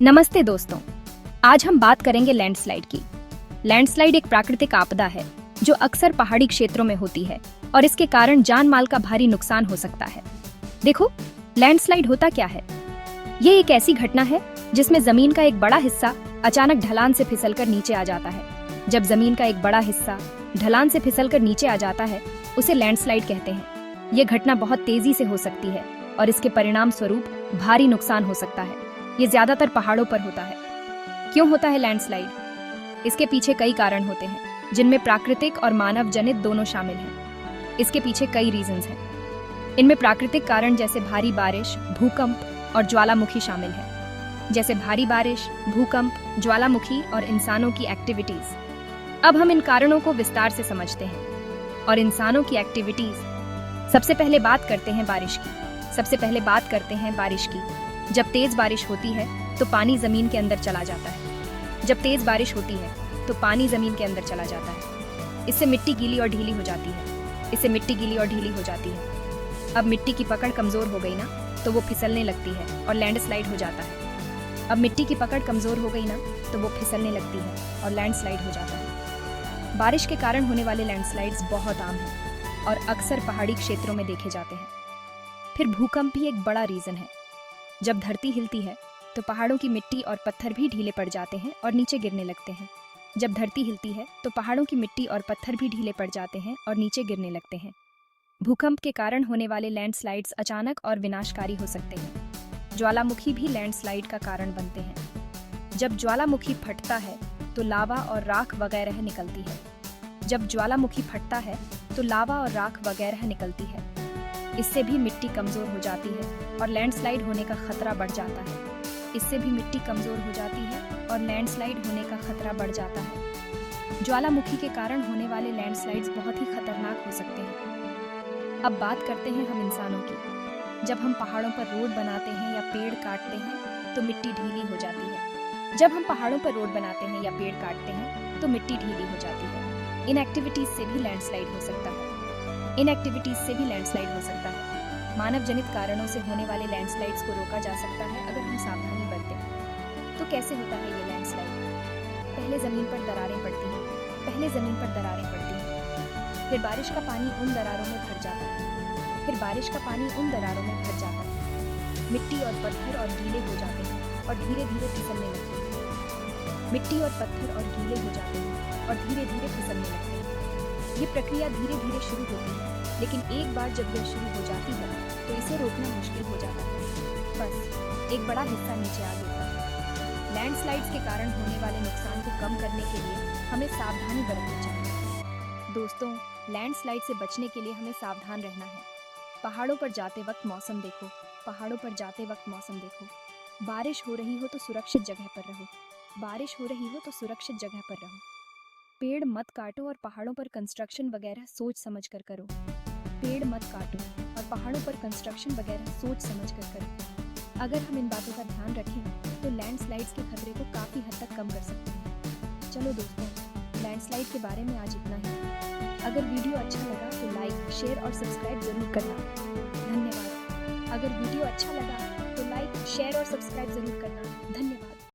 नमस्ते दोस्तों, आज हम बात करेंगे लैंडस्लाइड की। लैंडस्लाइड एक प्राकृतिक आपदा है जो अक्सर पहाड़ी क्षेत्रों में होती है और इसके कारण जान माल का भारी नुकसान हो सकता है। देखो, लैंडस्लाइड होता क्या है। ये एक ऐसी घटना है जिसमें जमीन का एक बड़ा हिस्सा अचानक ढलान से फिसलकर नीचे आ जाता है। जब जमीन का एक बड़ा हिस्सा ढलान से फिसलकर नीचे आ जाता है, उसे लैंडस्लाइड कहते हैं। ये घटना बहुत तेजी से हो सकती है और इसके परिणाम स्वरूप भारी नुकसान हो सकता है। ये ज्यादातर पहाड़ों पर होता है। क्यों होता है लैंडस्लाइड? इसके पीछे कई कारण होते हैं, जिनमें प्राकृतिक और मानव जनित दोनों शामिल हैं। इसके पीछे कई रीजंस हैं। इनमें प्राकृतिक कारण जैसे भारी बारिश, भूकंप और ज्वालामुखी शामिल है। जैसे भारी बारिश, भूकंप, ज्वालामुखी और इंसानों की एक्टिविटीज। अब हम इन कारणों को विस्तार से समझते हैं। और इंसानों की एक्टिविटीज, सबसे पहले बात करते हैं बारिश की। जब तेज बारिश होती है तो पानी जमीन के अंदर चला जाता है। इससे मिट्टी गीली और ढीली हो जाती है। अब मिट्टी की पकड़ कमजोर हो गई ना, तो वो फिसलने लगती है और लैंडस्लाइड हो जाता है। बारिश के कारण होने वाले लैंडस्लाइड्स बहुत आम हैं और अक्सर पहाड़ी क्षेत्रों में देखे जाते हैं। फिर भूकंप भी एक बड़ा रीजन है। जब धरती हिलती है तो पहाड़ों की मिट्टी और पत्थर भी ढीले पड़ जाते हैं और नीचे गिरने लगते हैं। भूकंप के कारण होने वाले लैंडस्लाइड्स अचानक और विनाशकारी हो सकते हैं। ज्वालामुखी भी लैंडस्लाइड का कारण बनते हैं। जब ज्वालामुखी फटता है तो लावा और राख वगैरह निकलती है। इससे भी मिट्टी कमजोर हो जाती है और लैंडस्लाइड होने का खतरा बढ़ जाता है। ज्वालामुखी के कारण होने वाले लैंडस्लाइड्स बहुत ही खतरनाक हो सकते हैं। अब बात करते हैं हम इंसानों की। जब हम पहाड़ों पर रोड बनाते हैं या पेड़ काटते हैं तो मिट्टी ढीली हो जाती है। इन एक्टिविटीज से भी लैंडस्लाइड हो सकता है। मानव जनित कारणों से होने वाले लैंडस्लाइड्स को रोका जा सकता है अगर हम सावधानी बरतें। तो कैसे होता है ये लैंडस्लाइड? पहले जमीन पर दरारें पड़ती हैं। फिर बारिश का पानी उन दरारों में भर जाता है। मिट्टी और पत्थर और गीले हो जाते हैं और धीरे धीरे फिसलने लगते हैं। ये प्रक्रिया धीरे धीरे शुरू होती है, लेकिन एक बार जब यह शुरू हो जाती है तो इसे रोकना मुश्किल हो जाता है। बस एक बड़ा हिस्सा नीचे आ गिरता है। लैंडस्लाइड्स के कारण होने वाले नुकसान को कम करने के लिए हमें सावधानी बरतनी चाहिए। दोस्तों, लैंडस्लाइड से बचने के लिए हमें सावधान रहना है। पहाड़ों पर जाते वक्त मौसम देखो। बारिश हो रही हो तो सुरक्षित जगह पर रहो। पेड़ मत काटो और पहाड़ों पर कंस्ट्रक्शन वगैरह सोच समझ कर करो। अगर हम इन बातों का ध्यान रखें तो लैंडस्लाइड्स के खतरे को काफी हद तक कम कर सकते हैं। चलो दोस्तों, लैंडस्लाइड के बारे में आज इतना ही। अगर वीडियो अच्छा लगा तो लाइक, शेयर और सब्सक्राइब जरूर करना। धन्यवाद।